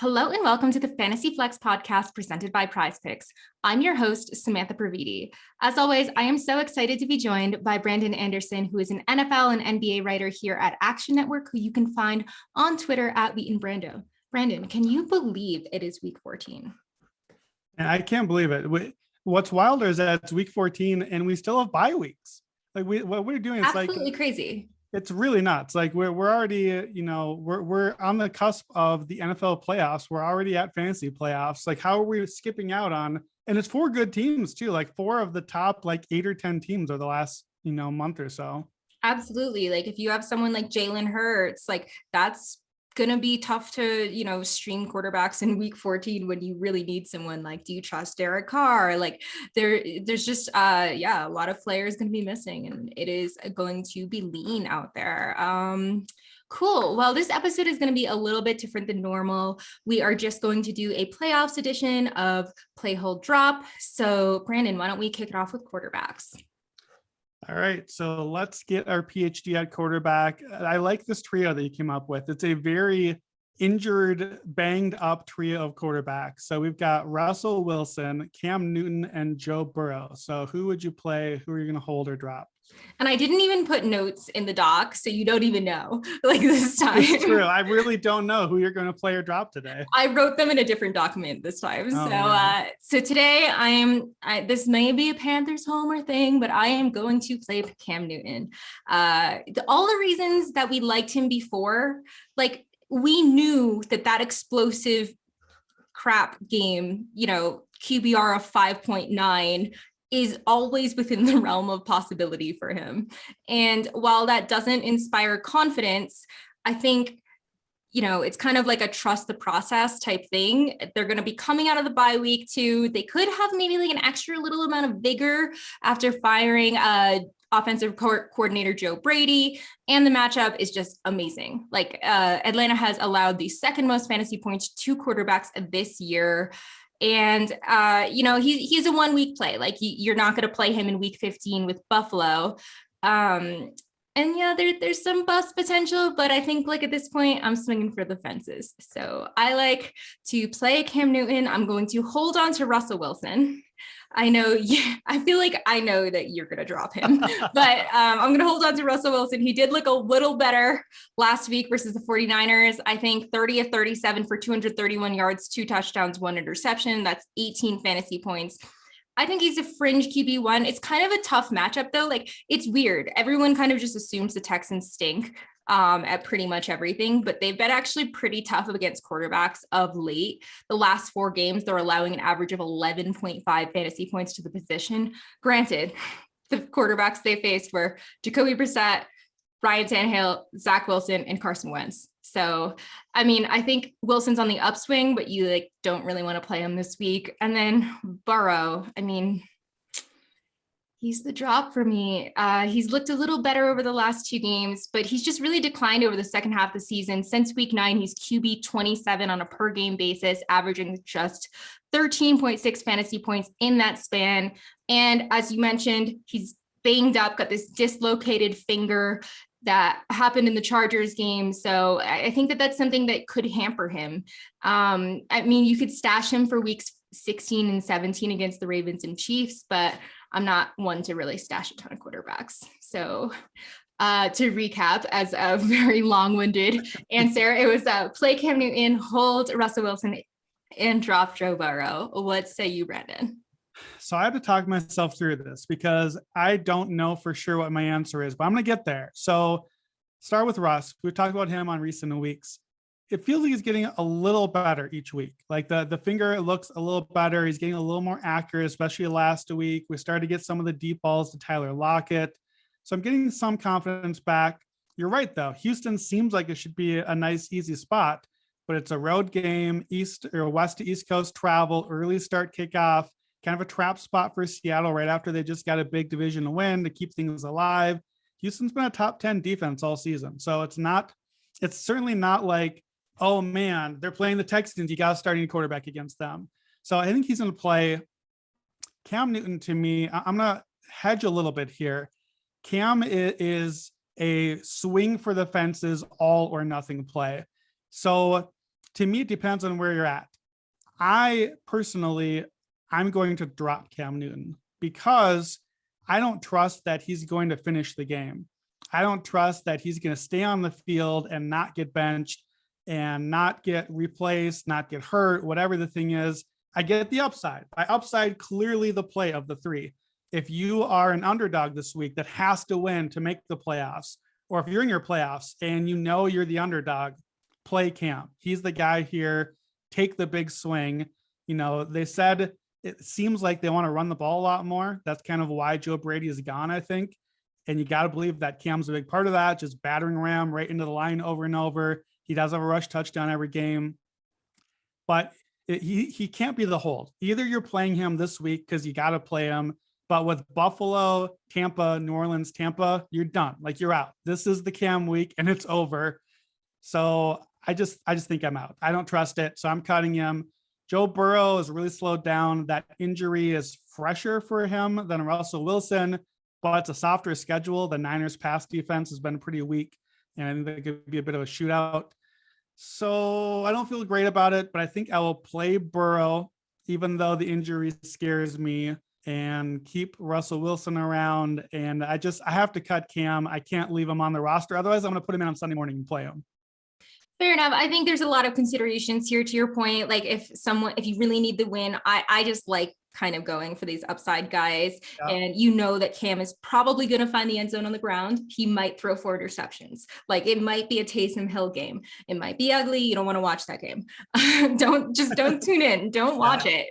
Hello and welcome to the Fantasy Flex podcast presented by Prize Picks. I'm your host, Samantha Previte. As always, I am so excited to be joined by Brandon Anderson, who is an NFL and NBA writer here at Action Network, who you can find on Twitter at Wheaton Brando. Brandon, can you believe it is week 14? I can't believe it. What's wilder is that it's week 14 and we still have bye weeks. Like what we're doing is absolutely crazy. It's really nuts. Like we're already, we're on the cusp of the NFL playoffs. We're already at fantasy playoffs. Like how are we skipping out on, and it's 4 good teams too. Like 4 of the top, 8 or 10 teams over the last, month or so. Absolutely. Like if you have someone like Jalen Hurts, that's going to be tough to, stream quarterbacks in week 14 when you really need someone. Like, do you trust Derek Carr? There's just, a lot of players going to be missing, and it is going to be lean out there. Cool. Well, this episode is going to be a little bit different than normal. We are just going to do a playoffs edition of Play, Hold, Drop. So Brandon, why don't we kick it off with quarterbacks? All right, so let's get our PhD at quarterback. I like this trio that you came up with. It's a very injured, banged up trio of quarterbacks. So we've got Russell Wilson, Cam Newton, and Joe Burrow. So who would you play? Who are you going to hold or drop? And I didn't even put notes in the doc, so you don't even know this time. It's true. I really don't know who you're going to play or drop today. I wrote them in a different document this time. So today this may be a Panthers homer thing, but I am going to play Cam Newton. All the reasons that we liked him before, we knew that explosive crap game, QBR of 5.9 is always within the realm of possibility for him. And while that doesn't inspire confidence, I think, it's kind of like a trust the process type thing. They're going to be coming out of the bye week too. They could have maybe an extra little amount of vigor after firing offensive coordinator Joe Brady, and the matchup is just amazing. Atlanta has allowed the second most fantasy points to quarterbacks this year. And, he's a 1 week play. You're not going to play him in week 15 with Buffalo. There's some bust potential, but I think at this point, I'm swinging for the fences. So I like to play Cam Newton. I'm going to hold on to Russell Wilson. I know, I feel like I know that you're going to drop him, but I'm going to hold on to Russell Wilson. He did look a little better last week versus the 49ers. I think 30 of 37 for 231 yards, 2 touchdowns, 1 interception. That's 18 fantasy points. I think he's a fringe QB1. It's kind of a tough matchup though. It's weird. Everyone kind of just assumes the Texans stink at pretty much everything, but they've been actually pretty tough against quarterbacks of late. The last 4 games, they're allowing an average of 11.5 fantasy points to the position. Granted, the quarterbacks they faced were Jacoby Brissett, Ryan Tannehill, Zach Wilson, and Carson Wentz. So, I think Wilson's on the upswing, but you don't really want to play him this week. And then Burrow, he's the drop for me. He's looked a little better over the last 2 games, but he's just really declined over the second half of the season. Since week 9, he's QB 27 on a per game basis, averaging just 13.6 fantasy points in that span. And as you mentioned, he's banged up, got this dislocated finger that happened in the Chargers game. So I think that's something that could hamper him. You could stash him for weeks 16 and 17 against the Ravens and Chiefs, but I'm not one to really stash a ton of quarterbacks. So to recap, as a very long-winded answer, it was play Cam Newton, hold Russell Wilson, and drop Joe Burrow. What say you, Brandon? So I have to talk myself through this because I don't know for sure what my answer is, but I'm going to get there. So start with Russ. We've talked about him on recent weeks. It feels like he's getting a little better each week. The finger looks a little better. He's getting a little more accurate, especially last week. We started to get some of the deep balls to Tyler Lockett. So I'm getting some confidence back. You're right, though. Houston seems like it should be a nice, easy spot, but it's a road game, east or west to east coast travel, early start kickoff. Kind of a trap spot for Seattle right after they just got a big division win to keep things alive. Houston's been a top 10 defense all season. So it's certainly not like, oh man, they're playing the Texans. You got a starting quarterback against them. So I think he's going to play. Cam Newton, to me, I'm going to hedge a little bit here. Cam is a swing for the fences, all or nothing play. So To me, it depends on where you're at. I personally, I'm going to drop Cam Newton because I don't trust that he's going to finish the game. I don't trust that he's going to stay on the field and not get benched and not get replaced, not get hurt, whatever the thing is. I get the upside. By upside, clearly the play of the three. If you are an underdog this week that has to win to make the playoffs, or if you're in your playoffs and you know you're the underdog, play Cam. He's the guy here. Take the big swing. You know, they said it seems like they want to run the ball a lot more. That's kind of why Joe Brady is gone, I think. And you got to believe that Cam's a big part of that, just battering ram right into the line over and over. He does have a rush touchdown every game, but he can't be the hold. Either you're playing him this week because you got to play him, but with Buffalo, Tampa, New Orleans, Tampa, you're done. Like, you're out. This is the Cam week and it's over. So I just think I'm out. I don't trust it. So I'm cutting him. Joe Burrow is really slowed down. That injury is fresher for him than Russell Wilson, but it's a softer schedule. The Niners pass defense has been pretty weak, and I think that could be a bit of a shootout. So I don't feel great about it, but I think I will play Burrow, even though the injury scares me, and keep Russell Wilson around. And I have to cut Cam. I can't leave him on the roster. Otherwise, I'm going to put him in on Sunday morning and play him. Fair enough. I think there's a lot of considerations here to your point. Like, if you really need the win, I just like kind of going for these upside guys. Yeah. And you know that Cam is probably going to find the end zone on the ground. He might throw 4 interceptions. Like, it might be a Taysom Hill game. It might be ugly. You don't want to watch that game. don't tune in. Don't watch it.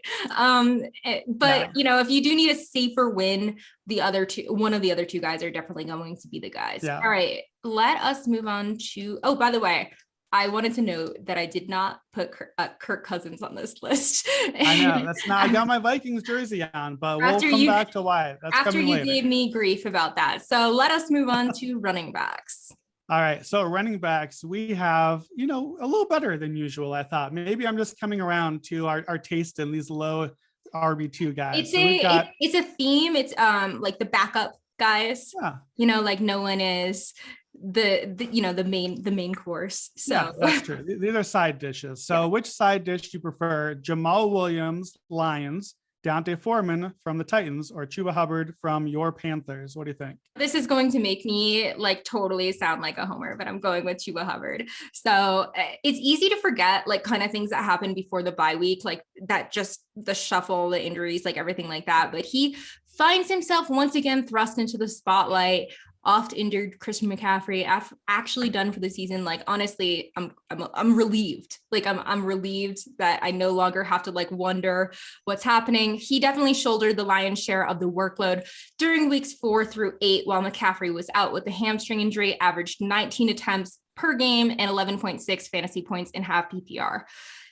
But you know, if you do need a safer win, one of the other 2 guys are definitely going to be the guys. Yeah. All right, let us move on to, oh, by the way, I wanted to note that I did not put Kirk Cousins on this list. I know, that's not, I got my Vikings jersey on, but we'll come back to why. That's after coming later. You gave me grief about that. So let us move on to running backs. All right. So running backs, we have, a little better than usual, I thought. Maybe I'm just coming around to our taste in these low RB2 guys. It's a theme. It's like the backup guys, like no one is the main course. So yeah, that's true. These are side dishes. So which side dish do you prefer? Jamaal Williams, Lions, Diontae Foreman from the Titans, or Chuba Hubbard from your Panthers? What do you think? This is going to make me like totally sound like a homer, but I'm going with Chuba Hubbard. So it's easy to forget like kind of things that happened before the bye week, like that, just the shuffle, the injuries, like everything like that. But he finds himself once again thrust into the spotlight. Oft injured Christian McCaffrey, actually done for the season. Like, honestly, I'm relieved. Like, I'm relieved that I no longer have to like wonder what's happening. He definitely shouldered the lion's share of the workload during weeks 4 through 8, while McCaffrey was out with the hamstring injury, averaged 19 attempts per game and 11.6 fantasy points in half PPR.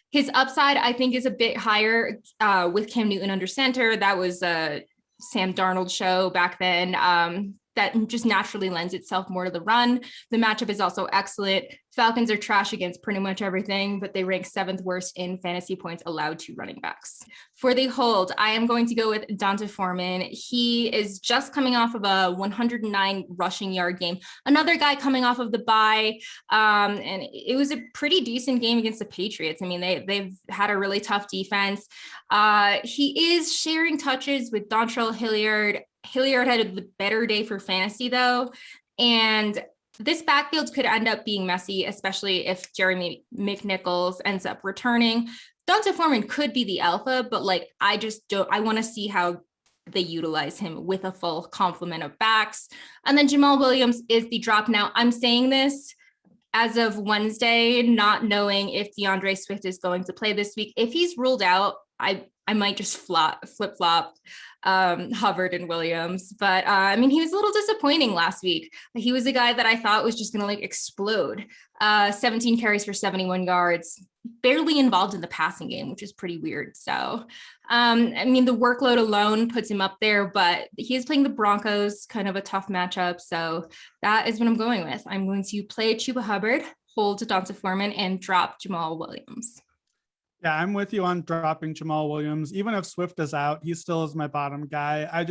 His upside, I think, is a bit higher with Cam Newton under center. That was a Sam Darnold show back then. That just naturally lends itself more to the run. The matchup is also excellent. Falcons are trash against pretty much everything, but they rank 7th worst in fantasy points allowed to running backs. For the hold, I am going to go with Diontae Foreman. He is just coming off of a 109 rushing yard game. Another guy coming off of the bye. And it was a pretty decent game against the Patriots. I mean, they've had a really tough defense. He is sharing touches with Dontrell Hilliard. Hilliard had a better day for fantasy though. And this backfield could end up being messy, especially if Jeremy McNichols ends up returning. Diontae Foreman could be the alpha, but like, I want to see how they utilize him with a full complement of backs. And then Jamaal Williams is the drop. Now, I'm saying this as of Wednesday, not knowing if DeAndre Swift is going to play this week. If he's ruled out, I might just flip-flop Hubbard and Williams. But I mean, he was a little disappointing last week. He was a guy that I thought was just going to like explode. 17 carries for 71 yards, barely involved in the passing game, which is pretty weird. So, I mean, the workload alone puts him up there, but he is playing the Broncos, kind of a tough matchup. So that is what I'm going with. I'm going to play Chuba Hubbard, hold to Diontae Foreman, and drop Jamaal Williams. Yeah, I'm with you on dropping Jamaal Williams. Even if Swift is out, he still is my bottom guy. I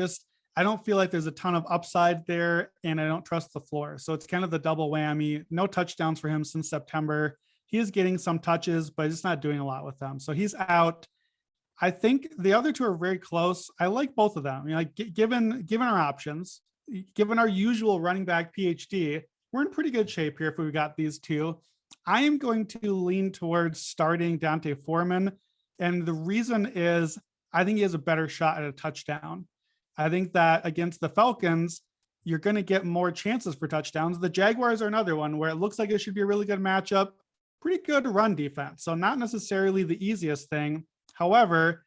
don't feel like there's a ton of upside there, and I don't trust the floor. So it's kind of the double whammy. No touchdowns for him since September. he is getting some touches, but he's not doing a lot with them. So he's out. I think the other two are very close. I like both of them. Like given our options, given our usual running back PhD, we're in pretty good shape here if we got these two. I am going to lean towards starting Diontae Foreman. And the reason is I think he has a better shot at a touchdown. I think that against the Falcons, you're going to get more chances for touchdowns. The Jaguars are another one where it looks like it should be a really good matchup. Pretty good run defense. So not necessarily the easiest thing. However,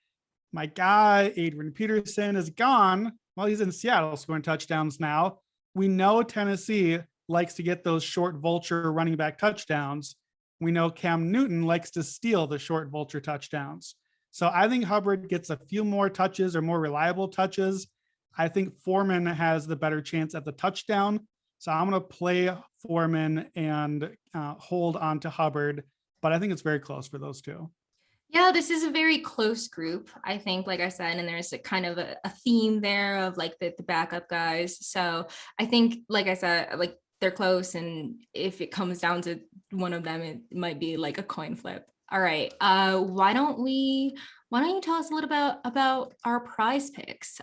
my guy, Adrian Peterson, is gone. Well, he's in Seattle scoring touchdowns now. We know Tennessee likes to get those short vulture running back touchdowns. We know Cam Newton likes to steal the short vulture touchdowns. So I think Hubbard gets a few more touches or more reliable touches. I think Foreman has the better chance at the touchdown. So I'm going to play Foreman and hold on to Hubbard. But I think it's very close for those two. Yeah, this is a very close group, I think, like I said, and there's a kind of a theme there of like the backup guys. So I think, like I said, like they're close. And if it comes down to one of them, it might be like a coin flip. All right. Why don't you tell us a little about our prize picks?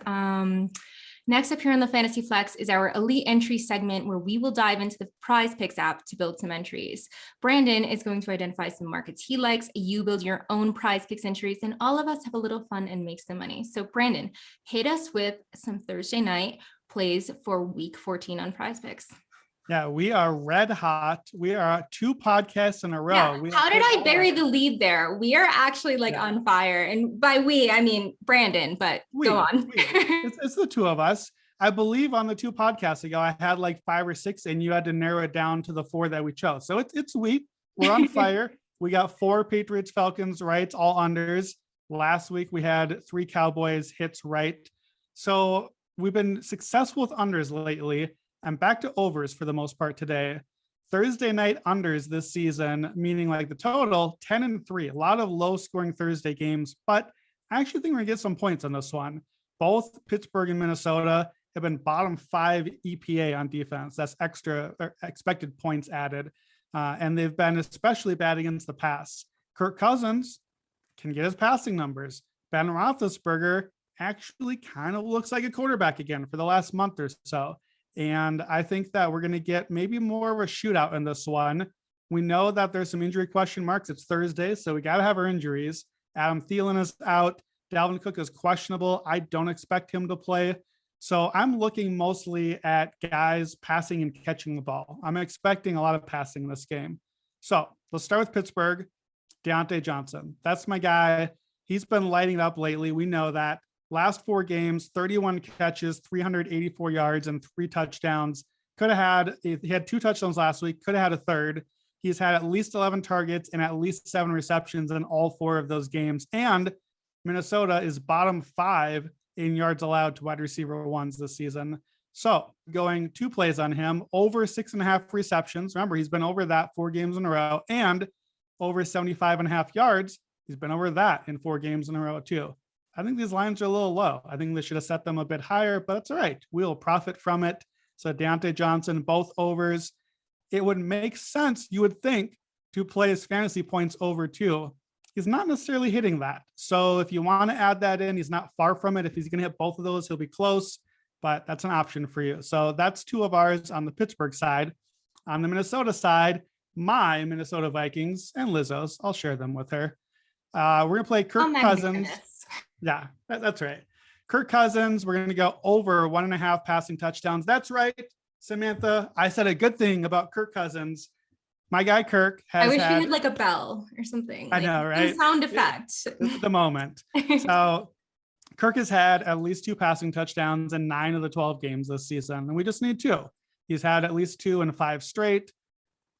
Next up here on the Fantasy Flex is our elite entry segment where we will dive into the prize picks app to build some entries. Brandon is going to identify some markets he likes. You build your own prize picks entries and all of us have a little fun and make some money. So Brandon, hit us with some Thursday night plays for week 14 on prize picks. Yeah, we are red hot. We are 2 podcasts in a row. Yeah. How did I bury the lead there? We are actually on fire. And by we, I mean Brandon, but go on. It's the two of us. I believe on the 2 podcasts ago, I had like 5 or 6 and you had to narrow it down to the 4 that we chose. So it's we're on fire. We got 4 Patriots, Falcons, rights, all unders. Last week we had 3 Cowboys hits right. So we've been successful with unders lately. I'm back to overs for the most part today. Thursday night unders this season, meaning like the total 10-3, a lot of low scoring Thursday games, but I actually think we're gonna get some points on this one. Both Pittsburgh and Minnesota have been bottom 5 EPA on defense. That's extra expected points added. And they've been especially bad against the pass. Kirk Cousins can get his passing numbers. Ben Roethlisberger actually kind of looks like a quarterback again for the last month or so. And I think that we're going to get maybe more of a shootout in this one. We know that there's some injury question marks. It's Thursday, so we got to have our injuries. Adam Thielen is out. Dalvin Cook is questionable. I don't expect him to play. So I'm looking mostly at guys passing and catching the ball. I'm expecting a lot of passing in this game. So let's start with Pittsburgh. Diontae Johnson. That's my guy. He's been lighting it up lately. We know that. Last 4 games, 31 catches, 384 yards, and 3 touchdowns. He had 2 touchdowns last week, could have had a third. He's had at least 11 targets and at least 7 receptions in all 4 of those games. And Minnesota is bottom 5 in yards allowed to wide receiver ones this season. So going 2 plays on him, over 6.5 receptions. Remember, he's been over that 4 games in a row, and over 75.5 yards. He's been over that in 4 games in a row too. I think these lines are a little low. I think they should have set them a bit higher, but it's all right. We'll profit from it. So Diontae Johnson, both overs. It would make sense, you would think, to play his fantasy points over too. He's not necessarily hitting that. So if you want to add that in, he's not far from it. If he's going to hit both of those, he'll be close, but that's an option for you. So that's 2 of ours on the Pittsburgh side. On the Minnesota side, my Minnesota Vikings and Lizzo's, I'll share them with her. We're going to play Kirk Cousins. Yeah, that's right. Kirk Cousins, we're going to go over 1.5 passing touchdowns. That's right, Samantha. I said a good thing about Kirk Cousins. My guy Kirk has I wish you had like a bell or something. I know, right? Sound effect. This is the moment. So Kirk has had at least 2 passing touchdowns in 9 of the 12 games this season, and we just need 2. He's had at least 2 in 5 straight.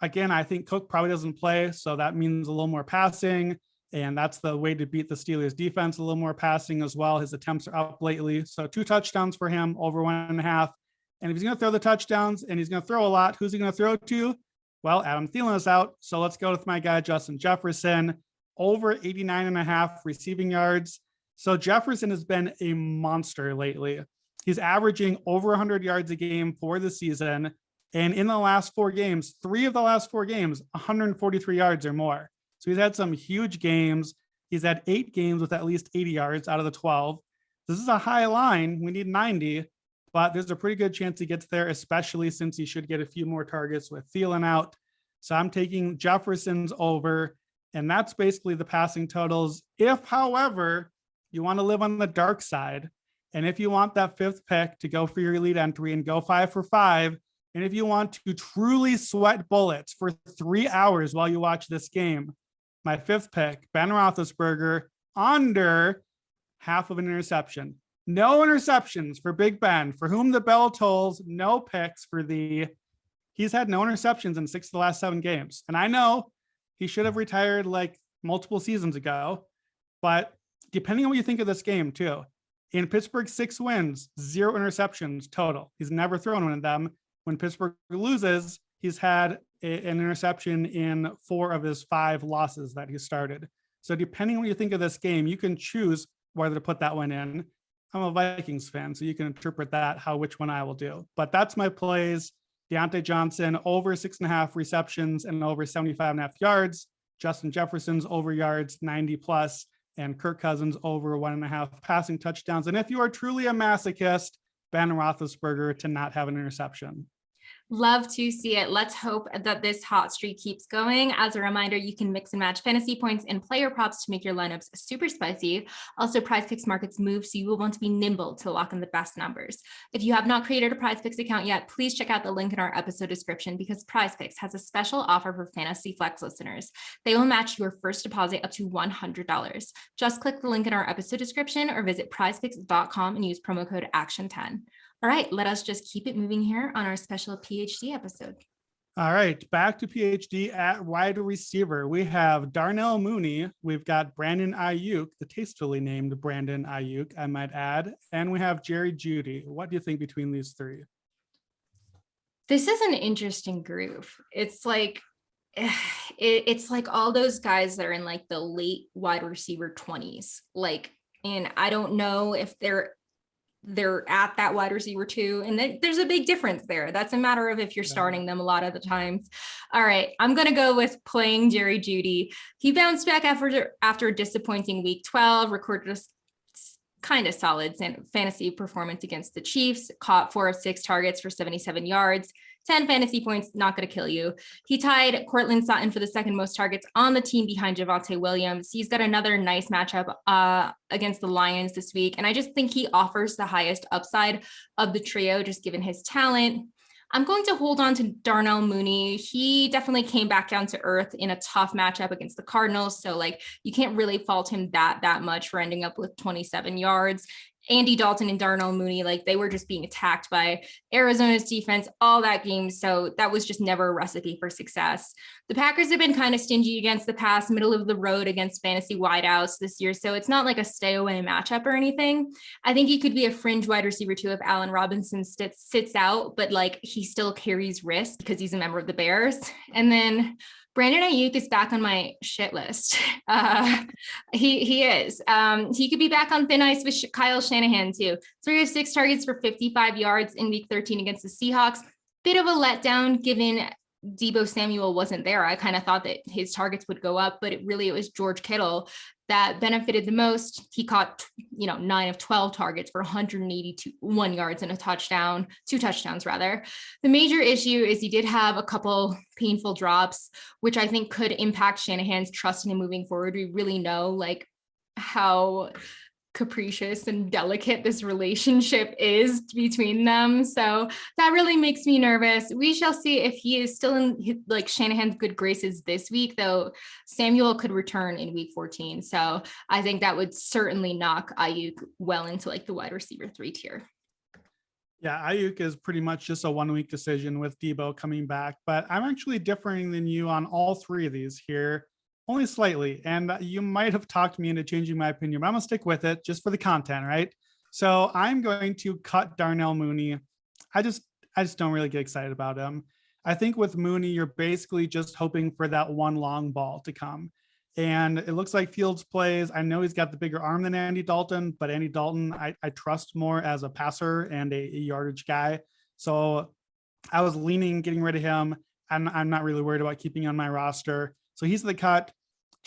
Again, I think Cook probably doesn't play, so that means a little more passing. And that's the way to beat the Steelers defense, a little more passing as well. His attempts are up lately. So 2 touchdowns for him, over 1.5. And if he's going to throw the touchdowns and he's going to throw a lot, who's he going to throw to? Well, Adam Thielen is out. So let's go with my guy, Justin Jefferson, over 89.5 receiving yards. So Jefferson has been a monster lately. He's averaging over 100 yards a game for the season. And in the last 4 games, 3 of the last 4 games, 143 yards or more. So he's had some huge games. He's had 8 games with at least 80 yards out of the 12. This is a high line. We need 90, but there's a pretty good chance he gets there, especially since he should get a few more targets with Thielen out. So I'm taking Jefferson's over, and that's basically the passing totals. If, however, you want to live on the dark side, and if you want that 5th pick to go for your elite entry and go 5 for 5, and if you want to truly sweat bullets for 3 hours while you watch this game, my 5th pick, Ben Roethlisberger, under half of an interception. No interceptions for Big Ben, for whom the bell tolls. No picks for thee. He's had no interceptions in 6 of the last 7 games. And I know he should have retired like multiple seasons ago, but depending on what you think of this game too, in Pittsburgh's 6 wins, 0 interceptions total. He's never thrown one of them. When Pittsburgh loses, he's had an interception in 4 of his 5 losses that he started. So depending on what you think of this game, you can choose whether to put that one in. I'm a Vikings fan, so you can interpret that which one I will do. But that's my plays. Diontae Johnson over 6.5 receptions and over 75.5 yards. Justin Jefferson's over yards 90 plus, and Kirk Cousins over 1.5 passing touchdowns. And if you are truly a masochist, Ben Roethlisberger to not have an interception. Love to see it. Let's hope that this hot streak keeps going. As a reminder, you can mix and match fantasy points and player props to make your lineups super spicy. Also, PrizePicks markets move, so you will want to be nimble to lock in the best numbers. If you have not created a PrizePicks account yet, please check out the link in our episode description, because PrizePicks has a special offer for Fantasy Flex listeners. They will match your first deposit up to $100. Just click the link in our episode description or visit prizepicks.com and use promo code ACTION10. All right, let us just keep it moving here on our special PhD episode. All right, back to PhD at wide receiver. We have Darnell Mooney. We've got Brandon Aiyuk, the tastefully named Brandon Aiyuk, I might add. And we have Jeudy. What do you think between these 3? This is an interesting group. It's like all those guys that are in like the late wide receiver 20s. And I don't know if they're at that wide receiver 2. And there's a big difference there. That's a matter of if you're starting them a lot of the times. All right, I'm going to go with playing Jeudy. He bounced back after a disappointing week 12, recorded a kind of solid fantasy performance against the Chiefs, caught 4 of 6 targets for 77 yards. 10 fantasy points, not going to kill you. He tied Cortland Sutton for the second most targets on the team behind Javonte Williams. He's got another nice matchup against the Lions this week. And I just think he offers the highest upside of the trio, just given his talent. I'm going to hold on to Darnell Mooney. He definitely came back down to earth in a tough matchup against the Cardinals. So you can't really fault him that much for ending up with 27 yards. Andy Dalton and Darnell Mooney, they were just being attacked by Arizona's defense all that game. So that was just never a recipe for success. The Packers have been kind of stingy against the pass, middle of the road against fantasy wideouts this year. So it's not like a stay away matchup or anything. I think he could be a fringe wide receiver 2 if Allen Robinson sits out, but he still carries risk because he's a member of the Bears. And then Brandon Aiyuk is back on my shit list. He is. He could be back on thin ice with Kyle Shanahan too. 3 of 6 targets for 55 yards in week 13 against the Seahawks. Bit of a letdown given Deebo Samuel wasn't there. I kind of thought that his targets would go up, but it was George Kittle that benefited the most. He caught, 9 of 12 targets for 181 yards and 2 touchdowns rather. The major issue is he did have a couple painful drops, which I think could impact Shanahan's trust in him moving forward. We really know how capricious and delicate this relationship is between them. So that really makes me nervous. We shall see if he is still in Shanahan's good graces this week, though Samuel could return in week 14. So I think that would certainly knock Aiyuk well into the wide receiver 3 tier. Yeah, Aiyuk is pretty much just a 1-week decision with Deebo coming back, but I'm actually differing than you on all 3 of these here. Only slightly, and you might have talked me into changing my opinion, but I'm gonna stick with it just for the content, right? So I'm going to cut Darnell Mooney. I just don't really get excited about him. I think with Mooney, you're basically just hoping for that one long ball to come. And it looks like Fields plays. I know he's got the bigger arm than Andy Dalton, but Andy Dalton, I trust more as a passer and a yardage guy. So I was leaning getting rid of him. I'm not really worried about keeping on my roster. So he's the cut.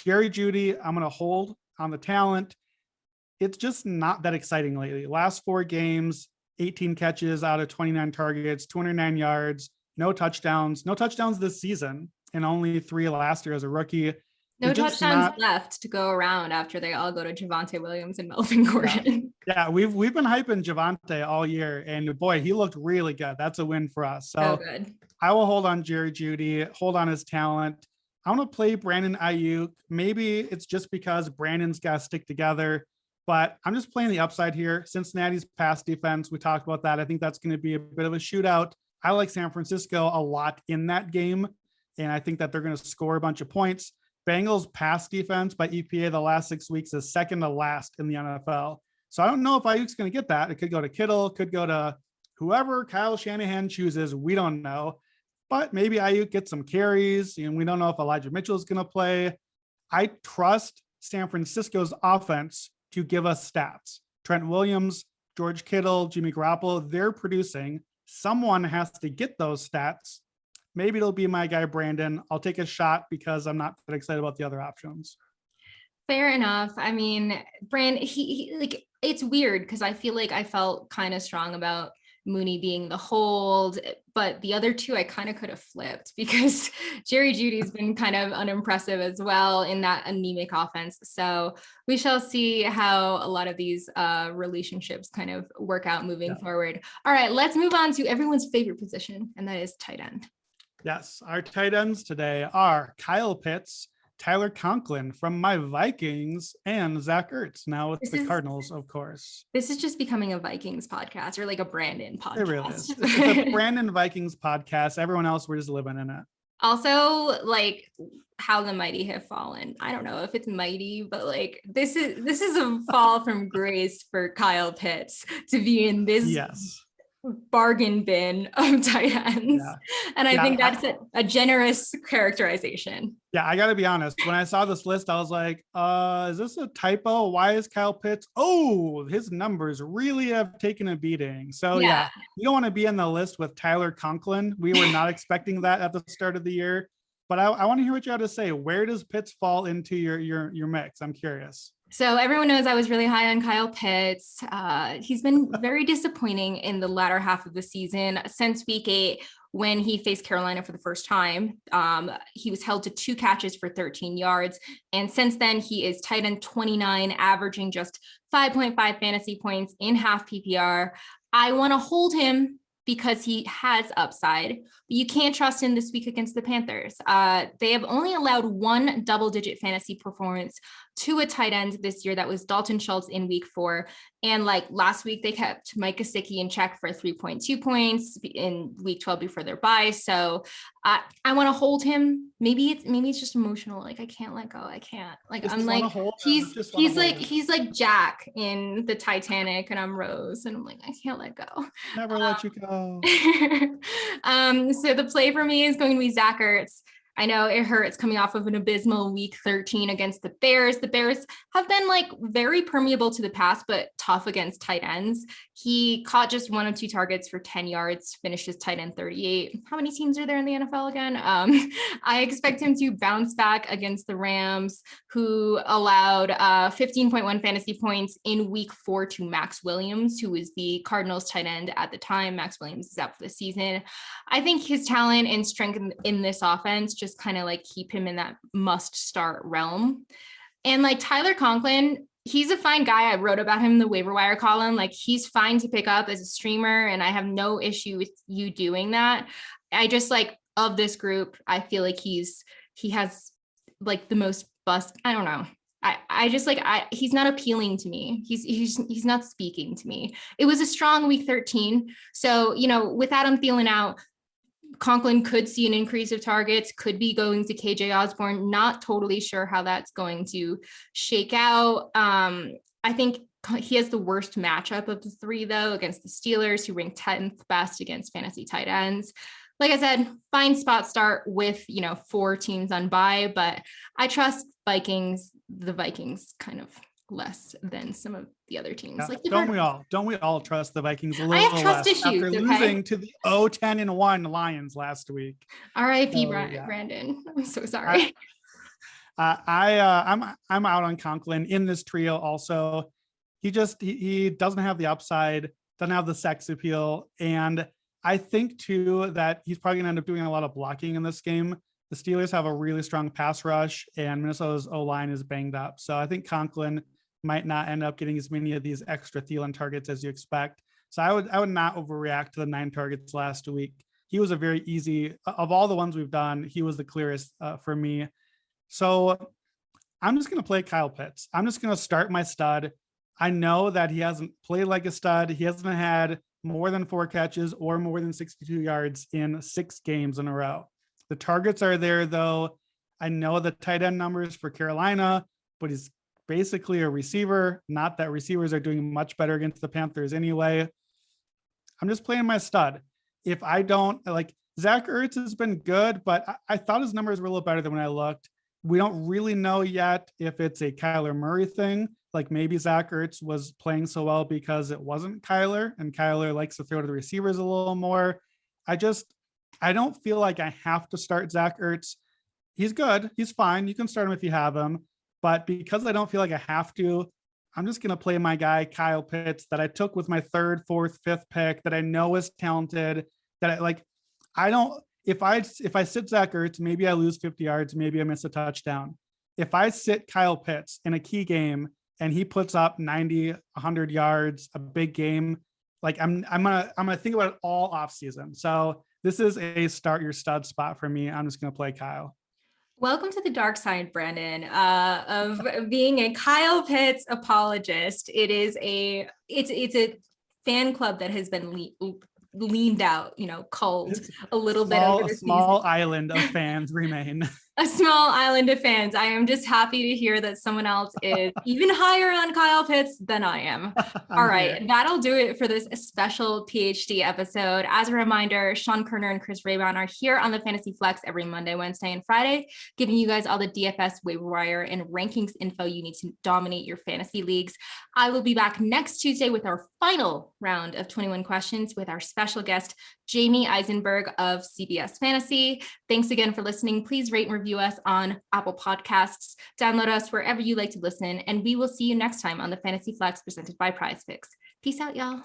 Jerry Jeudy, I'm going to hold on the talent. It's just not that exciting lately. Last 4 games, 18 catches out of 29 targets, 209 yards, no touchdowns this season, and only 3 last year as a rookie. No touchdowns left to go around after they all go to Javonte Williams and Melvin Gordon. Yeah, we've been hyping Javonte all year, and boy, he looked really good. That's a win for us. So good. I will hold on Jerry Jeudy, hold on his talent. I want to play Brandon Aiyuk. Maybe it's just because Brandon's got to stick together, but I'm just playing the upside here. Cincinnati's pass defense, we talked about that. I think that's going to be a bit of a shootout. I like San Francisco a lot in that game, and I think that they're going to score a bunch of points. Bengals pass defense by EPA the last 6 weeks is second to last in the NFL. So I don't know if Aiyuk's going to get that. It could go to Kittle, could go to whoever Kyle Shanahan chooses. We don't know. But maybe Aiyuk gets some carries, and we don't know if Elijah Mitchell is going to play. I trust San Francisco's offense to give us stats. Trent Williams, George Kittle, Jimmy Garoppolo, they're producing. Someone has to get those stats. Maybe it'll be my guy, Brandon. I'll take a shot because I'm not that excited about the other options. Fair enough. I mean, Brand, he like, it's weird because I feel like I felt kind of strong about Mooney being the hold, but the other two I kind of could have flipped because Jerry Jeudy's been kind of unimpressive as well in that anemic offense. So we shall see how a lot of these relationships kind of work out moving forward. All right, let's move on to everyone's favorite position, and that is tight end. Yes, our tight ends today are Kyle Pitts, Tyler Conklin from my Vikings, and Zach Ertz, now with the Cardinals, of course. This is just becoming a Vikings podcast or like a Brandon podcast. It really is. It's a Brandon Vikings podcast. Everyone else, we're just living in it. Also, like how the mighty have fallen. I don't know if it's mighty, but like this is a fall from grace for Kyle Pitts to be in this bargain bin of tight ends. And I think that's a generous characterization. Yeah, I gotta be honest. When I saw this list, I was like, is this a typo? Why is Kyle Pitts? Oh, his numbers really have taken a beating. So you don't want to be in the list with Tyler Conklin. We were not expecting that at the start of the year. But I want to hear what you have to say. Where does Pitts fall into your mix? I'm curious. So everyone knows I was really high on Kyle Pitts. He's been very disappointing in the latter half of the season. Since week 8, when he faced Carolina for the first time, he was held to 2 catches for 13 yards. And since then, he is tight end 29, averaging just 5.5 fantasy points in half PPR. I want to hold him because he has upside, but you can't trust him this week against the Panthers. They have only allowed 1 double-digit fantasy performance to a tight end this year. That was Dalton Schultz in week 4. And like last week, they kept Mike Gesicki in check for 3.2 points in week 12 before their bye. So I want to hold him. Maybe it's just emotional. Like I can't let go. I can't. Like I'm like he's like Jack in the Titanic, and I'm Rose, and I'm like I can't let go. Never let you go. So the play for me is going to be Zach Ertz. I know it hurts coming off of an abysmal week 13 against the Bears. The Bears have been like very permeable to the pass, but tough against tight ends. He caught just 1 of 2 targets for 10 yards, finished his tight end 38. How many teams are there in the NFL again? I expect him to bounce back against the Rams, who allowed 15.1 fantasy points in week 4 to Max Williams, who was the Cardinals tight end at the time. Max Williams is out for the season. I think his talent and strength in this offense just kind of like keep him in that must start realm. And like Tyler Conklin, he's a fine guy. I wrote about him in the waiver wire column. Like he's fine to pick up as a streamer, and I have no issue with you doing that. I just like of this group, I feel like he has like the most bust. I don't know. I just like he's not appealing to me. He's not speaking to me. It was a strong week 13. So, you know, without him feeling out, Conklin could see an increase of targets, could be going to KJ Osborne. Not totally sure how that's going to shake out. I think he has the worst matchup of the 3, though, against the Steelers, who ranked 10th best against fantasy tight ends. Like I said, fine spot start with, 4 teams on bye, but I trust the Vikings kind of less than some of the other teams. Yeah. Like the Don't Cardinals. we all trust the Vikings a I have little trust less issues, after okay? losing to the 10-1 Lions last week? R.I.P. Yeah. Brandon. I'm so sorry. I'm out on Conklin in this trio also. He doesn't have the upside, doesn't have the sex appeal. And I think too that he's probably gonna end up doing a lot of blocking in this game. The Steelers have a really strong pass rush and Minnesota's O-line is banged up. So I think Conklin might not end up getting as many of these extra Thielen targets as you expect. So I would not overreact to the 9 targets last week. He was a very easy, of all the ones we've done, he was the clearest for me. So I'm just going to play Kyle Pitts. I'm just going to start my stud. I know that he hasn't played like a stud. He hasn't had more than 4 catches or more than 62 yards in 6 games in a row. The targets are there, though. I know the tight end numbers for Carolina, but he's basically a receiver. Not that receivers are doing much better against the Panthers anyway. I'm just playing my stud. If I don't like, Zach Ertz has been good, but I thought his numbers were a little better than when I looked. We don't really know yet if it's a Kyler Murray thing. Like maybe Zach Ertz was playing so well because it wasn't Kyler, and Kyler likes to throw to the receivers a little more. I don't feel like I have to start Zach Ertz. He's good. He's fine. You can start him if you have him. But because I don't feel like I have to, I'm just going to play my guy, Kyle Pitts, that I took with my 3rd, 4th, 5th pick, that I know is talented, that if I sit Zach Ertz, maybe I lose 50 yards, maybe I miss a touchdown. If I sit Kyle Pitts in a key game and he puts up 90, 100 yards, a big game, like I'm gonna think about it all off season. So this is a start your stud spot for me. I'm just gonna play Kyle. Welcome to the dark side, Brandon, of being a Kyle Pitts apologist. It's a fan club that has been leaned out, culled a little bit over the season. A small island of fans remain. A small island of fans. I am just happy to hear that someone else is even higher on Kyle Pitts than I am. All right, that'll do it for this special PhD episode. As a reminder, Sean Kerner and Chris Raybon are here on the Fantasy Flex every Monday, Wednesday, and Friday, giving you guys all the DFS waiver wire and rankings info you need to dominate your fantasy leagues. I will be back next Tuesday with our final round of 21 questions with our special guest, Jamie Eisenberg of CBS Fantasy. Thanks again for listening. Please rate and review us on Apple Podcasts. Download us wherever you like to listen, and we will see you next time on the Fantasy Flex presented by Prize Picks. Peace out, y'all.